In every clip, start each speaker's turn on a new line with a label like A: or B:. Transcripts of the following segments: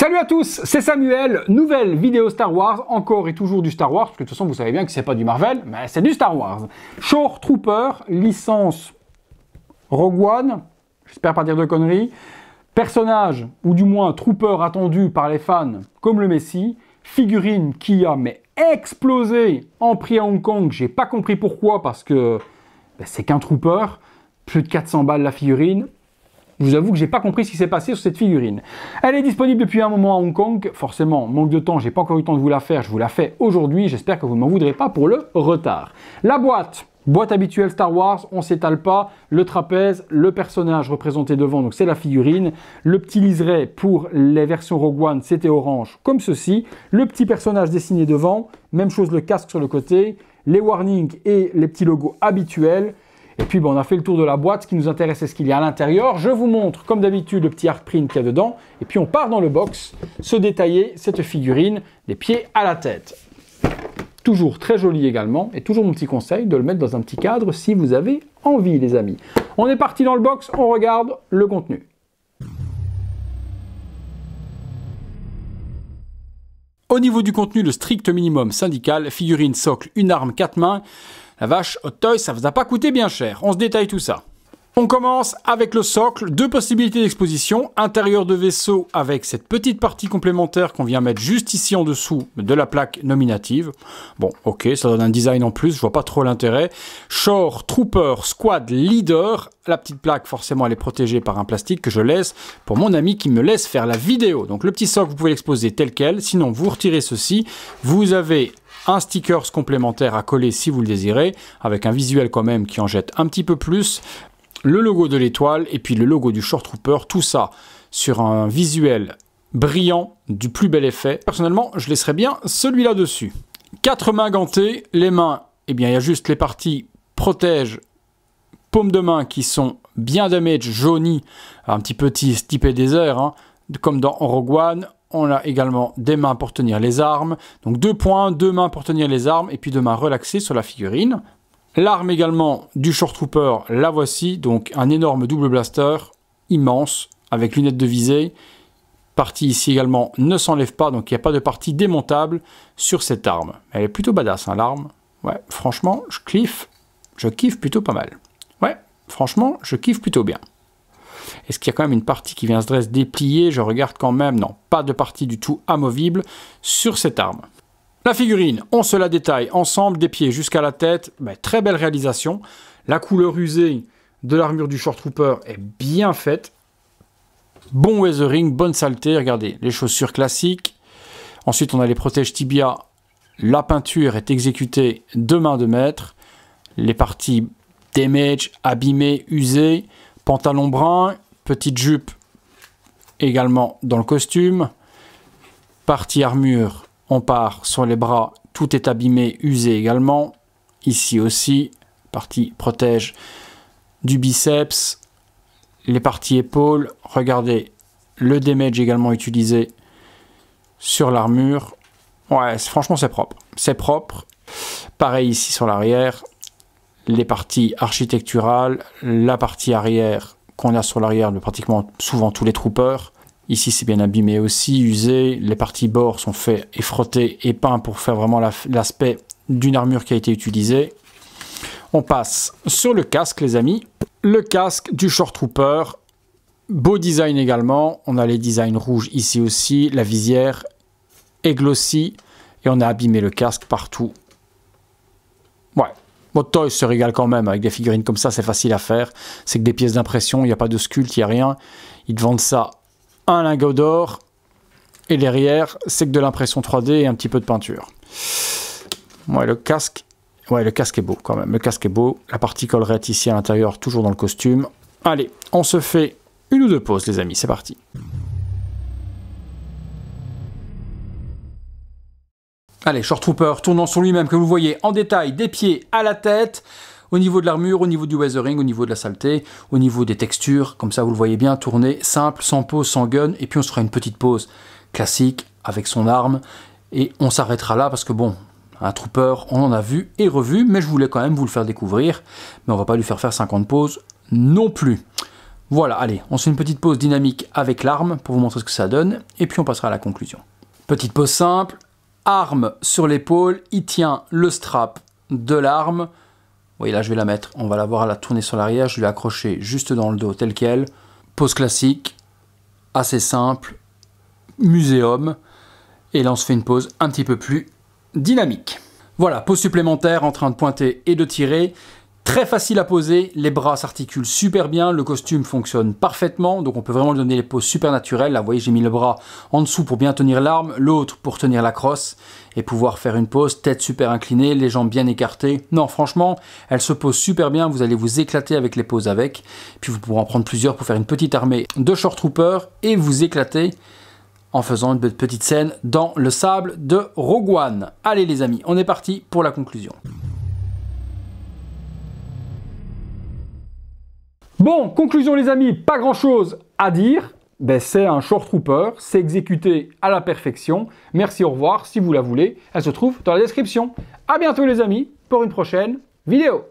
A: Salut à tous, c'est Samuel, nouvelle vidéo Star Wars, encore et toujours du Star Wars, parce que de toute façon vous savez bien que c'est pas du Marvel, mais c'est du Star Wars. Shore Trooper, licence Rogue One, j'espère pas dire de conneries, personnage, ou du moins trooper attendu par les fans comme le Messie, figurine qui a mais explosé en prix à Hong Kong, j'ai pas compris pourquoi, parce que c'est qu'un trooper, plus de 400 balles la figurine. Je vous avoue que j'ai pas compris ce qui s'est passé sur cette figurine. Elle est disponible depuis un moment à Hong Kong. Forcément, manque de temps, j'ai pas encore eu le temps de vous la faire. Je vous la fais aujourd'hui. J'espère que vous ne m'en voudrez pas pour le retard. La boîte habituelle Star Wars, on s'étale pas. Le trapèze, le personnage représenté devant, donc c'est la figurine. Le petit liseré pour les versions Rogue One, c'était orange, comme ceci. Le petit personnage dessiné devant, même chose le casque sur le côté. Les warnings et les petits logos habituels. Et puis on a fait le tour de la boîte, ce qui nous intéresse c'est ce qu'il y a à l'intérieur. Je vous montre comme d'habitude le petit art print qu'il y a dedans. Et puis on part dans le box, se détailler cette figurine des pieds à la tête. Toujours très joli également, et toujours mon petit conseil de le mettre dans un petit cadre si vous avez envie les amis. On est parti dans le box, on regarde le contenu. Au niveau du contenu, le strict minimum syndical, figurine, socle, une arme, 4 mains. La vache, Hot Toys, ça vous a pas coûté bien cher. On se détaille tout ça. On commence avec le socle, deux possibilités d'exposition. Intérieur de vaisseau avec cette petite partie complémentaire qu'on vient mettre juste ici en dessous de la plaque nominative. Bon, ok, ça donne un design en plus, je vois pas trop l'intérêt. Shore, Trooper, Squad, Leader. La petite plaque, forcément, elle est protégée par un plastique que je laisse pour mon ami qui me laisse faire la vidéo. Donc le petit socle, vous pouvez l'exposer tel quel. Sinon, vous retirez ceci. Vous avez un sticker complémentaire à coller si vous le désirez, avec un visuel quand même qui en jette un petit peu plus, le logo de l'étoile et puis le logo du Shore Trooper, tout ça sur un visuel brillant, du plus bel effet. Personnellement, je laisserais bien celui-là dessus. 4 mains gantées, les mains, eh bien il y a juste les parties protège, paume de main qui sont bien damage, jaunies, un petit peu typé désert, hein, comme dans Rogue One. On a également des mains pour tenir les armes. Donc 2 points, 2 mains pour tenir les armes et puis 2 mains relaxées sur la figurine. L'arme également du Shore Trooper, la voici. Donc un énorme double blaster, immense, avec lunettes de visée. Partie ici également ne s'enlève pas, donc il n'y a pas de partie démontable sur cette arme. Elle est plutôt badass, hein, l'arme. Ouais, franchement, je kiffe plutôt pas mal. Ouais, franchement, je kiffe plutôt bien. Est-ce qu'il y a quand même une partie qui vient se déplier? Je regarde quand même. Non, pas de partie du tout amovible sur cette arme. La figurine, on se la détaille ensemble, des pieds jusqu'à la tête. Très belle réalisation. La couleur usée de l'armure du Shore Trooper est bien faite. Bon weathering, bonne saleté. Regardez, les chaussures classiques. Ensuite, on a les protèges tibia. La peinture est exécutée de main de maître. Les parties damage, abîmées, usées. Pantalon brun, petite jupe également dans le costume. Partie armure, on part sur les bras, tout est abîmé, usé également. Ici aussi, partie protège du biceps. Les parties épaules, regardez le damage également utilisé sur l'armure. Ouais, franchement c'est propre. C'est propre. Pareil ici sur l'arrière. Les parties architecturales, la partie arrière qu'on a sur l'arrière de pratiquement souvent tous les troopers. Ici c'est bien abîmé aussi, usé. Les parties bords sont faites et frottés et peints pour faire vraiment l'aspect d'une armure qui a été utilisée. On passe sur le casque les amis. Le casque du Shore Trooper, beau design également. On a les designs rouges ici aussi, la visière est glossy et on a abîmé le casque partout. Ouais. Hot Toys se régale quand même avec des figurines comme ça, c'est facile à faire. C'est que des pièces d'impression, il n'y a pas de sculpte, il n'y a rien. Ils te vendent ça un lingot d'or et derrière, c'est que de l'impression 3D et un petit peu de peinture. Ouais, le casque est beau quand même. Le casque est beau. La partie collerette ici à l'intérieur, toujours dans le costume. Allez, on se fait une ou deux pauses les amis, c'est parti. Allez, Shore Trooper tournant sur lui-même, que vous voyez en détail, des pieds à la tête, au niveau de l'armure, au niveau du weathering, au niveau de la saleté, au niveau des textures, comme ça vous le voyez bien, tourné, simple, sans pause, sans gun, et puis on se fera une petite pause classique avec son arme, et on s'arrêtera là parce que bon, un Trooper, on en a vu et revu, mais je voulais quand même vous le faire découvrir, mais on va pas lui faire 50 pauses non plus. Voilà, allez, on se fait une petite pause dynamique avec l'arme pour vous montrer ce que ça donne, et puis on passera à la conclusion. Petite pause simple, arme sur l'épaule, il tient le strap de l'arme. Vous voyez là, je vais la mettre, on va la voir à la tourner sur l'arrière, je vais l'accrocher juste dans le dos tel quel. Pose classique, assez simple, muséum, et là on se fait une pause un petit peu plus dynamique. Voilà, pose supplémentaire en train de pointer et de tirer. Très facile à poser, les bras s'articulent super bien, le costume fonctionne parfaitement, donc on peut vraiment lui donner les poses super naturelles. Là, vous voyez, j'ai mis le bras en dessous pour bien tenir l'arme, l'autre pour tenir la crosse et pouvoir faire une pose, tête super inclinée, les jambes bien écartées. Non, franchement, elle se pose super bien, vous allez vous éclater avec les poses avec. Puis vous pourrez en prendre plusieurs pour faire une petite armée de Short Troopers et vous éclater en faisant une petite scène dans le sable de Rogue One. Allez les amis, on est parti pour la conclusion. Bon, conclusion les amis, pas grand chose à dire. Ben, c'est un Short Trooper, c'est exécuté à la perfection. Merci, au revoir, si vous la voulez, elle se trouve dans la description. A bientôt les amis, pour une prochaine vidéo.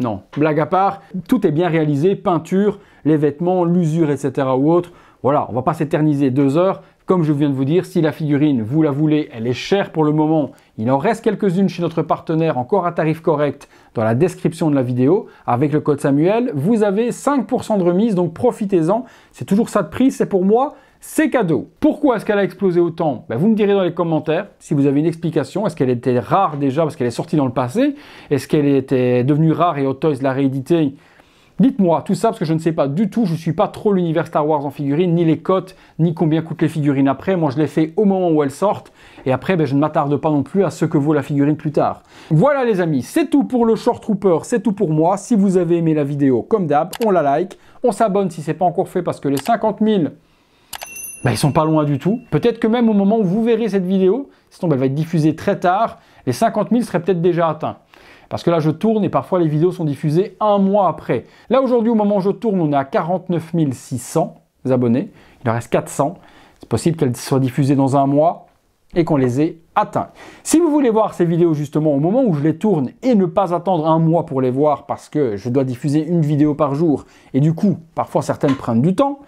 A: Non, blague à part, tout est bien réalisé, peinture, les vêtements, l'usure, etc. ou autre. Voilà, on va pas s'éterniser 2 heures. Comme je viens de vous dire, si la figurine, vous la voulez, elle est chère pour le moment. Il en reste quelques-unes chez notre partenaire, encore à tarif correct, dans la description de la vidéo. Avec le code Samuel, vous avez 5% de remise, donc profitez-en. C'est toujours ça de prix, c'est pour moi, c'est cadeau. Pourquoi est-ce qu'elle a explosé autant? Ben, vous me direz dans les commentaires si vous avez une explication. Est-ce qu'elle était rare déjà parce qu'elle est sortie dans le passé? Est-ce qu'elle était devenue rare et Hot Toys l'a rééditée? Dites-moi tout ça parce que je ne sais pas du tout, je ne suis pas trop l'univers Star Wars en figurines, ni les cotes, ni combien coûtent les figurines après. Moi je les fais au moment où elles sortent et après ben, je ne m'attarde pas non plus à ce que vaut la figurine plus tard. Voilà les amis, c'est tout pour le Short Trooper, c'est tout pour moi. Si vous avez aimé la vidéo, comme d'hab, on la like, on s'abonne si ce n'est pas encore fait parce que les 50 000, ben, ils sont pas loin du tout. Peut-être que même au moment où vous verrez cette vidéo, sinon ben, elle va être diffusée très tard, les 50 000 seraient peut-être déjà atteints. Parce que là, je tourne et parfois les vidéos sont diffusées 1 mois après. Là, aujourd'hui, au moment où je tourne, on est à 49 600 abonnés. Il en reste 400. C'est possible qu'elles soient diffusées dans 1 mois et qu'on les ait atteints. Si vous voulez voir ces vidéos justement au moment où je les tourne et ne pas attendre 1 mois pour les voir parce que je dois diffuser une vidéo par jour et du coup, parfois certaines prennent du temps,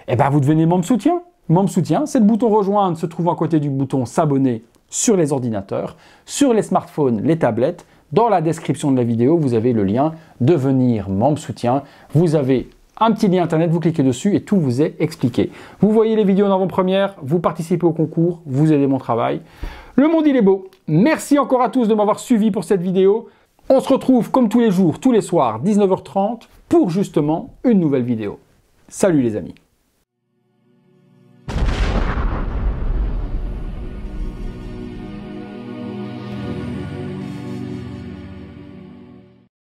A: eh ben vous devenez membre soutien. Membre soutien, c'est le bouton rejoindre se trouvant à côté du bouton s'abonner sur les ordinateurs, sur les smartphones, les tablettes. Dans la description de la vidéo, vous avez le lien devenir membre soutien. Vous avez un petit lien internet, vous cliquez dessus et tout vous est expliqué. Vous voyez les vidéos en avant-première, vous participez au concours, vous aidez mon travail. Le monde il est beau. Merci encore à tous de m'avoir suivi pour cette vidéo. On se retrouve comme tous les jours, tous les soirs, 19h30 pour justement une nouvelle vidéo. Salut les amis.